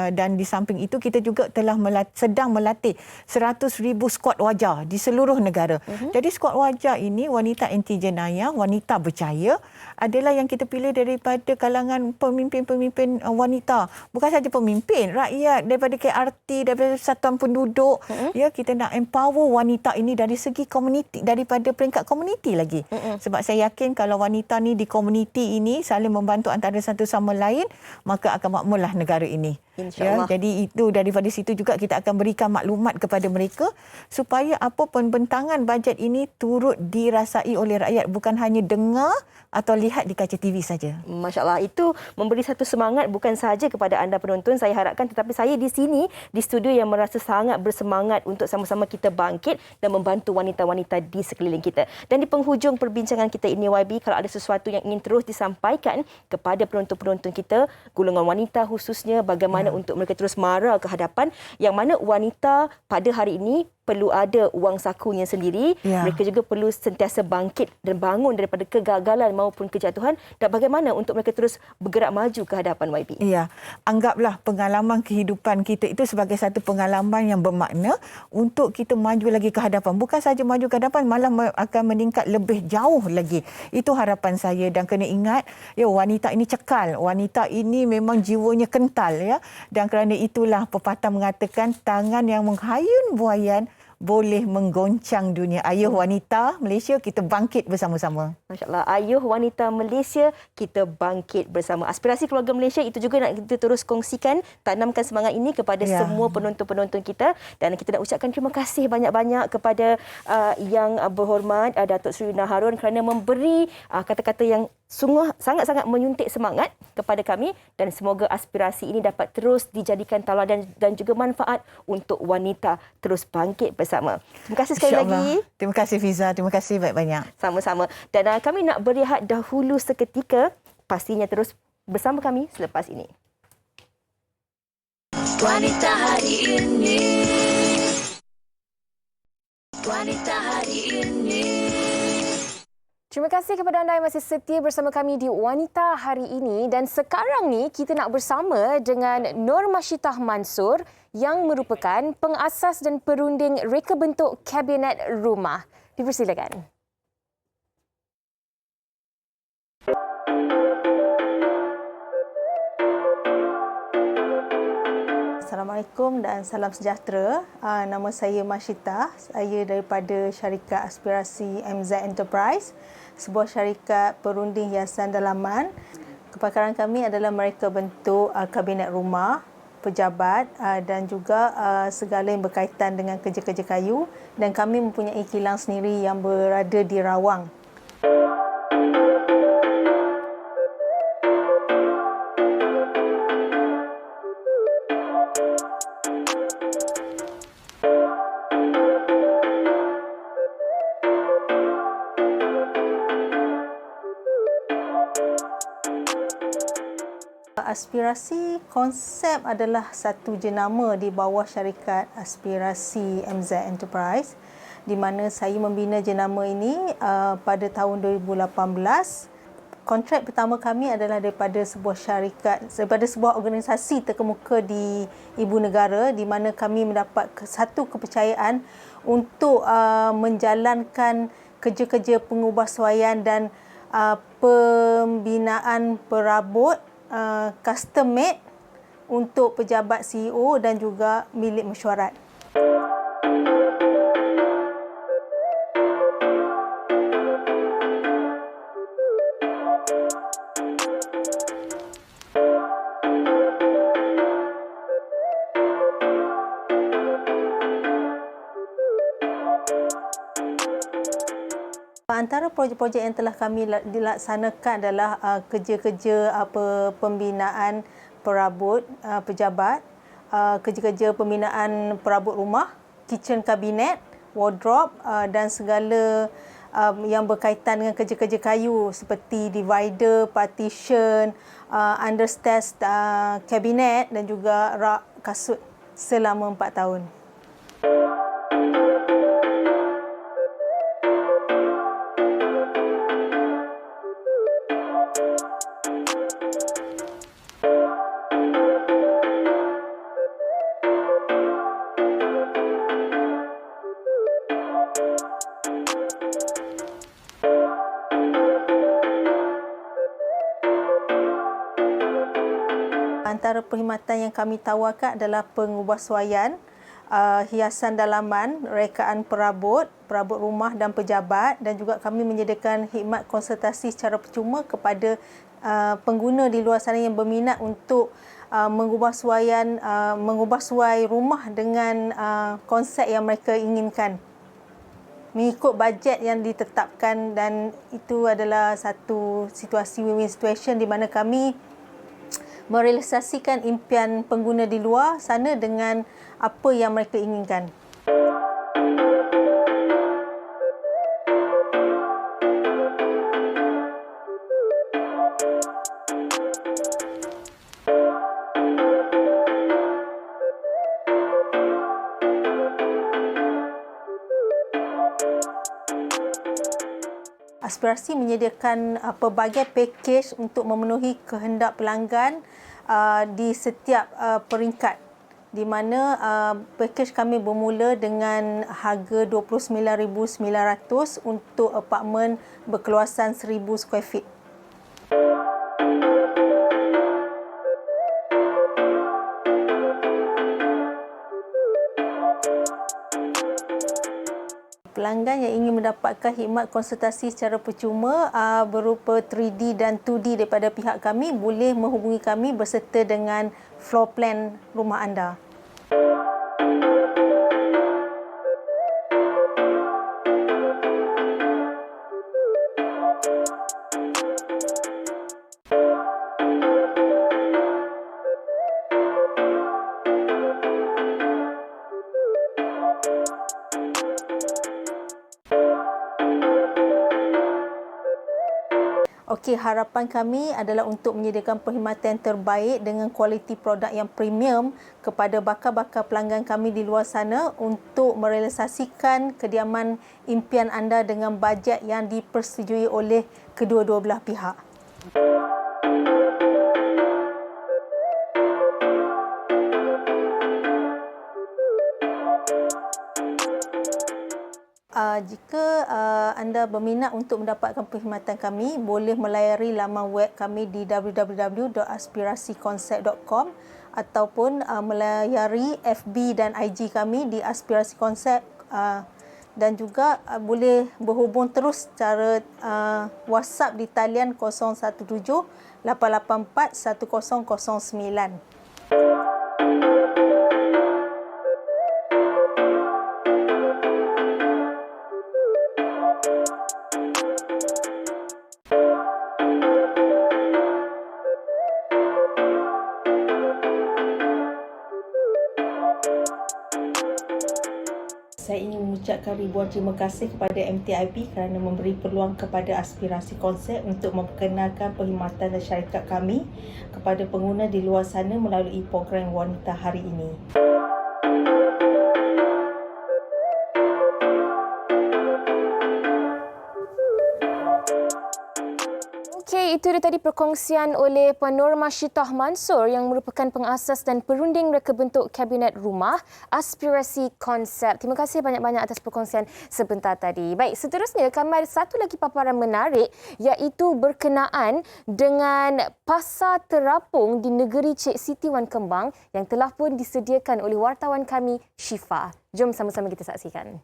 dan di samping itu kita juga telah sedang melatih 100,000 skuad wajah di seluruh negara. Jadi skuad wajah ini wanita anti jenayah, wanita berjaya, adalah yang kita pilih daripada kalangan pemimpin-pemimpin wanita. Bukan saja pemimpin, rakyat, daripada KRT, daripada satuan penduduk. Kita nak empower wanita ini dari segi komuniti, daripada peringkat komuniti lagi. Sebab saya yakin kalau wanita ni di komuniti ini saling membantu antara satu sama lain, maka akan makmurlah negara ini. InsyaAllah. Jadi itu daripada situ juga kita akan berikan maklumat kepada mereka supaya apa pembentangan bajet ini turut dirasai oleh rakyat, bukan hanya dengar atau lihat di kaca TV saja. Masya Allah, itu memberi satu semangat bukan sahaja kepada anda penonton, saya harapkan, tetapi saya di sini, di studio yang merasa sangat bersemangat untuk sama-sama kita bangkit dan membantu wanita-wanita di sekeliling kita. Dan di penghujung perbincangan kita ini, YB, kalau ada sesuatu yang ingin terus disampaikan kepada penonton-penonton kita, golongan wanita khususnya, bagaimana untuk mereka terus mara ke hadapan, yang mana wanita pada hari ini perlu ada wang sakunya sendiri. Mereka juga perlu sentiasa bangkit dan bangun daripada kegagalan maupun kejatuhan, dan bagaimana untuk mereka terus bergerak maju ke hadapan, YB. Ya, anggaplah pengalaman kehidupan kita itu sebagai satu pengalaman yang bermakna untuk kita maju lagi ke hadapan. Bukan saja maju ke hadapan, malah akan meningkat lebih jauh lagi. Itu harapan saya, dan kena ingat, ya, wanita ini cekal. Wanita ini memang jiwanya kental, ya. Dan kerana itulah pepatah mengatakan tangan yang menghayun buayan boleh menggoncang dunia. Ayuh wanita Malaysia, kita bangkit bersama-sama. Masya Allah, ayuh wanita Malaysia, kita bangkit bersama. Aspirasi keluarga Malaysia itu juga nak kita terus kongsikan, tanamkan semangat ini kepada semua penonton-penonton kita, dan kita nak ucapkan terima kasih banyak-banyak kepada yang berhormat Datuk Seri Rina Harun kerana memberi kata-kata yang sungguh sangat-sangat menyuntik semangat kepada kami, dan semoga aspirasi ini dapat terus dijadikan tauladan dan juga manfaat untuk wanita terus bangkit bersama. Terima kasih sekali lagi. Terima kasih Fiza, terima kasih banyak-banyak. Sama-sama. Dan kami nak berehat dahulu seketika, pastinya terus bersama kami selepas ini. Wanita hari ini. Wanita hari ini. Terima kasih kepada anda yang masih setia bersama kami di Wanita Hari Ini, dan sekarang ni kita nak bersama dengan Nur Masyitah Mansur yang merupakan pengasas dan perunding reka bentuk Kabinet Rumah. Dipersilakan. Assalamualaikum dan salam sejahtera. Nama saya Masyitah. Saya daripada syarikat aspirasi MZ Enterprise, sebuah syarikat perunding hiasan dalaman. Kepakaran kami adalah mereka bentuk kabinet rumah, pejabat dan juga segala yang berkaitan dengan kerja-kerja kayu, dan kami mempunyai kilang sendiri yang berada di Rawang. Aspirasi konsep adalah satu jenama di bawah syarikat aspirasi MZ Enterprise, di mana saya membina jenama ini pada tahun 2018. Kontrak pertama kami adalah daripada sebuah syarikat, daripada sebuah organisasi terkemuka di ibu negara, di mana kami mendapat satu kepercayaan untuk menjalankan kerja-kerja pengubahsuaian dan pembinaan perabot custom made untuk pejabat CEO dan juga milik mesyuarat. Antara projek-projek yang telah kami dilaksanakan adalah kerja-kerja pembinaan perabot pejabat, kerja-kerja pembinaan perabot rumah, kitchen cabinet, wardrobe dan segala yang berkaitan dengan kerja-kerja kayu seperti divider, partition, understairs kabinet dan juga rak kasut selama 4 tahun. Antara perkhidmatan yang kami tawarkan adalah pengubahsuaian, hiasan dalaman, rekaan perabot rumah dan pejabat, dan juga kami menyediakan khidmat konsultasi secara percuma kepada pengguna di luar sana yang berminat untuk mengubah suai rumah dengan konsep yang mereka inginkan mengikut bajet yang ditetapkan, dan itu adalah satu situasi win-win situation di mana kami merealisasikan impian pengguna di luar sana dengan apa yang mereka inginkan. Aspirasi menyediakan pelbagai pakej untuk memenuhi kehendak pelanggan di setiap peringkat, di mana pakej kami bermula dengan harga $29,900 untuk apartmen berkeluasan 1,000 square feet. Pelanggan yang ingin mendapatkan khidmat konsultasi secara percuma berupa 3D dan 2D daripada pihak kami boleh menghubungi kami berserta dengan floor plan rumah anda. Okey, harapan kami adalah untuk menyediakan perkhidmatan terbaik dengan kualiti produk yang premium kepada bakal-bakal pelanggan kami di luar sana untuk merealisasikan kediaman impian anda dengan bajet yang dipersetujui oleh kedua-dua belah pihak. Jika anda berminat untuk mendapatkan perkhidmatan kami, boleh melayari laman web kami di www.aspirasiconcept.com ataupun melayari FB dan IG kami di Aspirasi Concept, dan juga boleh berhubung terus secara WhatsApp di talian 017 884 1009. Saya ingin mengucapkan ribuan terima kasih kepada MTIP kerana memberi peluang kepada Aspirasi Konsep untuk memperkenalkan perkhidmatan dan syarikat kami kepada pengguna di luar sana melalui program Wanita Hari ini. Okey, itu dia tadi perkongsian oleh Puan Nur Masyitah Mansor yang merupakan pengasas dan perunding reka bentuk Kabinet Rumah Aspirasi Konsep. Terima kasih banyak-banyak atas perkongsian sebentar tadi. Baik, seterusnya kami ada satu lagi paparan menarik iaitu berkenaan dengan Pasar Terapung di negeri Cik Siti Wan Kembang yang telah pun disediakan oleh wartawan kami Syifa. Jom sama-sama kita saksikan.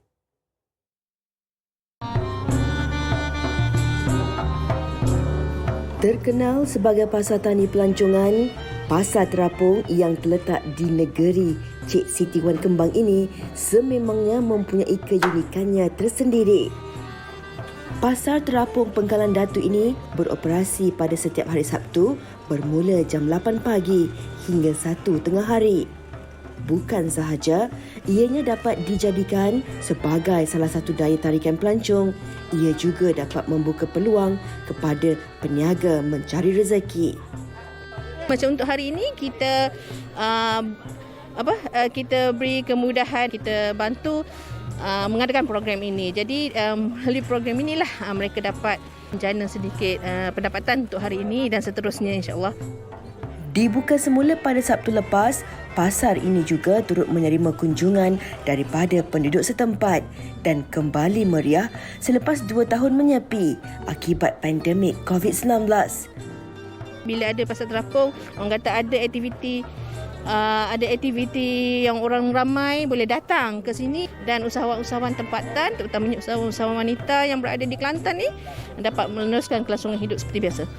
Terkenal sebagai pasar tani pelancongan, Pasar Terapung yang terletak di negeri Cik Siti Wan Kembang ini sememangnya mempunyai keunikannya tersendiri. Pasar Terapung Pengkalan Datu ini beroperasi pada setiap hari Sabtu bermula jam 8 pagi hingga 1 tengah hari. Bukan sahaja, ianya dapat dijadikan sebagai salah satu daya tarikan pelancong, ia juga dapat membuka peluang kepada peniaga mencari rezeki. Macam untuk hari ini kita kita beri kemudahan, kita bantu mengadakan program ini. Jadi melalui program inilah mereka dapat menjana sedikit pendapatan untuk hari ini dan seterusnya, insya-Allah. Dibuka semula pada Sabtu lepas, pasar ini juga turut menerima kunjungan daripada penduduk setempat dan kembali meriah selepas 2 tahun menyepi akibat pandemik COVID-19. Bila ada Pasar Terapung, orang kata ada aktiviti yang orang ramai boleh datang ke sini, dan usahawan-usahawan tempatan, terutamanya usahawan wanita yang berada di Kelantan ni dapat meneruskan kelangsungan hidup seperti biasa.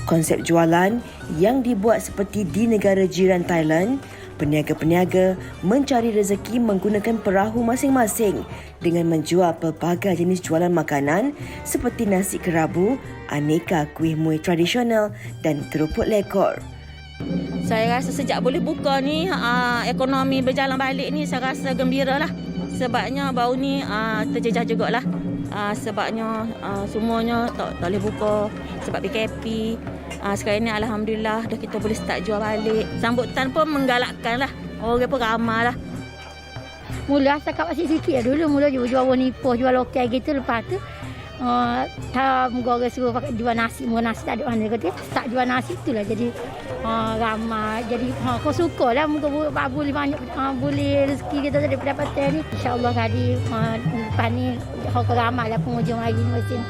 Konsep jualan yang dibuat seperti di negara jiran Thailand, peniaga-peniaga mencari rezeki menggunakan perahu masing-masing dengan menjual pelbagai jenis jualan makanan seperti nasi kerabu, aneka kuih muih tradisional dan kerupuk lekor. Saya rasa sejak boleh buka ni, ekonomi berjalan balik ni, saya rasa gembira lah. Sebabnya baru ni terjejah jugalah. Sebabnya semuanya tak boleh buka sebab PKP. Sekarang ni Alhamdulillah dah kita boleh start jual balik. Sambutan pun menggalakkan lah. Orang pun ramai lah. Mula setakat masih sikit lah dulu. Mula jual wanipah, jual lokal gitu. Lepas tu orang suruh pakai jual nasi. Mula nasi tak ada mana kata. Start jual nasi tu lah. Jadi ramai. Jadi kau suka lah. Muka boleh banyak. Boleh rezeki kita dari pendapatan ni. InsyaAllah kali lepas ni kau ramai lah penghujung hari ni mesin.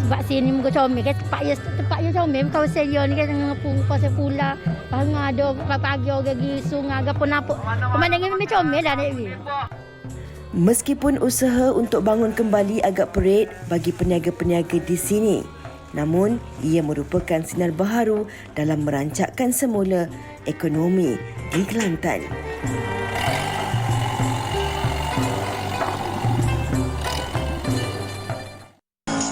Sebab sini muka comel kan, tempat ya comel. Kawasan dia ni kan dengan kawasan pula. Lepas ada pagi orang pergi sungai, apa nampak. Pemandangan memang comel lah nak pergi. Meskipun usaha untuk bangun kembali agak perit bagi peniaga-peniaga di sini, namun ia merupakan sinar baharu dalam merancakkan semula ekonomi di Kelantan.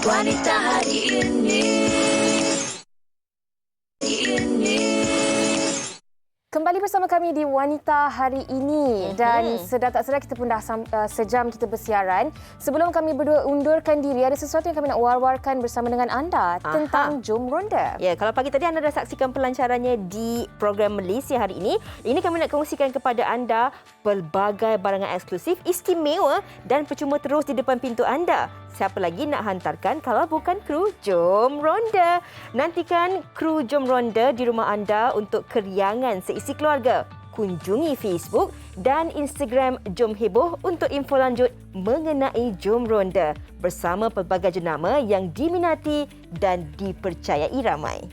Wanita hari ini. Kembali bersama kami di Wanita Hari Ini dan sedar tak sedar kita pun dah sejam kita bersiaran. Sebelum kami berdua undurkan diri, ada sesuatu yang kami nak war-warkan bersama dengan anda tentang Jom Ronda. Ya, kalau pagi tadi anda dah saksikan pelancarannya di program Malaysia Hari Ini, ini kami nak kongsikan kepada anda pelbagai barangan eksklusif, istimewa dan percuma terus di depan pintu anda. Siapa lagi nak hantarkan kalau bukan kru Jom Ronda? Nantikan kru Jom Ronda di rumah anda untuk keriangan seisi keluarga. Kunjungi Facebook dan Instagram Jom Heboh untuk info lanjut mengenai Jom Ronda bersama pelbagai jenama yang diminati dan dipercayai ramai.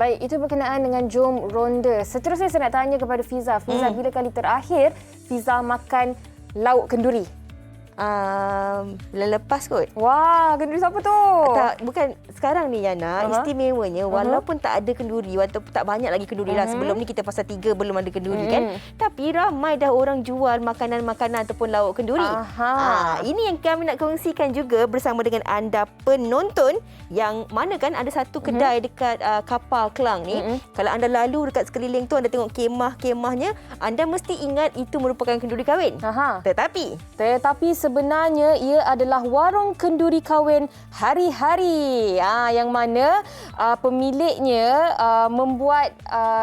Baik, itu berkenaan dengan Jom Ronda. Seterusnya saya nak tanya kepada Fiza. Fiza, bila kali terakhir Fiza makan lauk kenduri? Bulan lepas kot. Wah, kenduri siapa tu? Tak, bukan sekarang ni Yana. Istimewanya walaupun tak ada kenduri, walaupun tak banyak lagi kenduri lah. Sebelum ni kita pasal 3 belum ada kenduri kan. Tapi ramai dah orang jual makanan-makanan ataupun lauk kenduri. Ini yang kami nak kongsikan juga bersama dengan anda penonton, yang mana kan ada satu kedai dekat kapal Klang ni. Kalau anda lalu dekat sekeliling tu, anda tengok kemah-kemahnya, anda mesti ingat itu merupakan kenduri kahwin. Tetapi sebenarnya ia adalah warung kenduri kahwin hari-hari. Yang mana pemiliknya membuat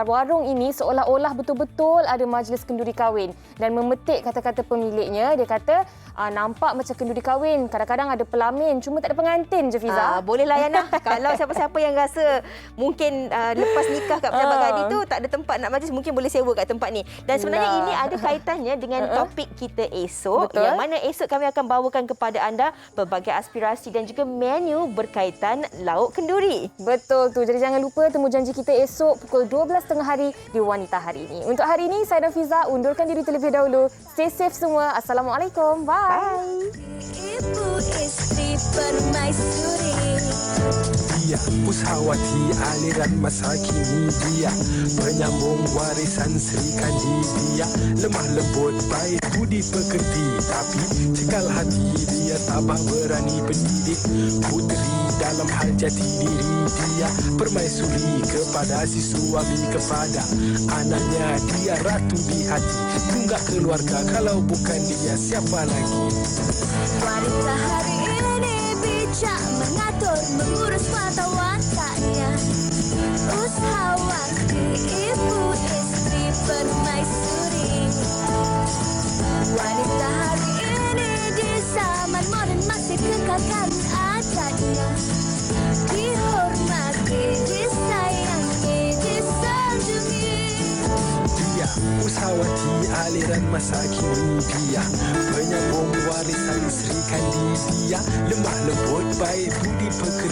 warung ini seolah-olah betul-betul ada majlis kenduri kahwin, dan memetik kata-kata pemiliknya. Dia kata nampak macam kenduri kahwin, kadang-kadang ada pelamin, cuma tak ada pengantin je, Fiza. Boleh lah Yana. Kalau siapa-siapa yang rasa mungkin lepas nikah kat pejabat gadis tu tak ada tempat nak majlis, mungkin boleh sewa kat tempat ni. Dan sebenarnya ini ada kaitannya dengan topik kita esok. Yang mana esok kami akan bawakan kepada anda pelbagai aspirasi dan juga menu berkaitan lauk kenduri. Betul tu. Jadi jangan lupa temu janji kita esok pukul 12.30 hari di Wanita Hari Ini. Untuk hari ini saya dan Fiza undurkan diri terlebih dahulu. Stay safe semua. Assalamualaikum. Bye. Ibu istri permaisuri. Dia Pusawati aliran masa kini, dia penyambung warisan Sri Kandi. Dia lemah lembut baik budi pekerti, tapi cekal hati dia tabah berani pendidik puteri dalam hal jati diri. Dia permaisuri kepada si suami, kepada anaknya. Dia ratu di hati, tunggak keluarga. Kalau bukan dia siapa lagi? Wanita hari ini bijak mengatur, mengurus mata wantanya. Usahawati, ibu istri permaisuri. Wanita hari ini di zaman moden masih kekalkan adatnya. Dihormati, disayangi, disanjungi. Dia Pusawati aliran masa kini. Dia penyambung warisan Sri Kandi. Dia lemah lembut baik budi pekerti.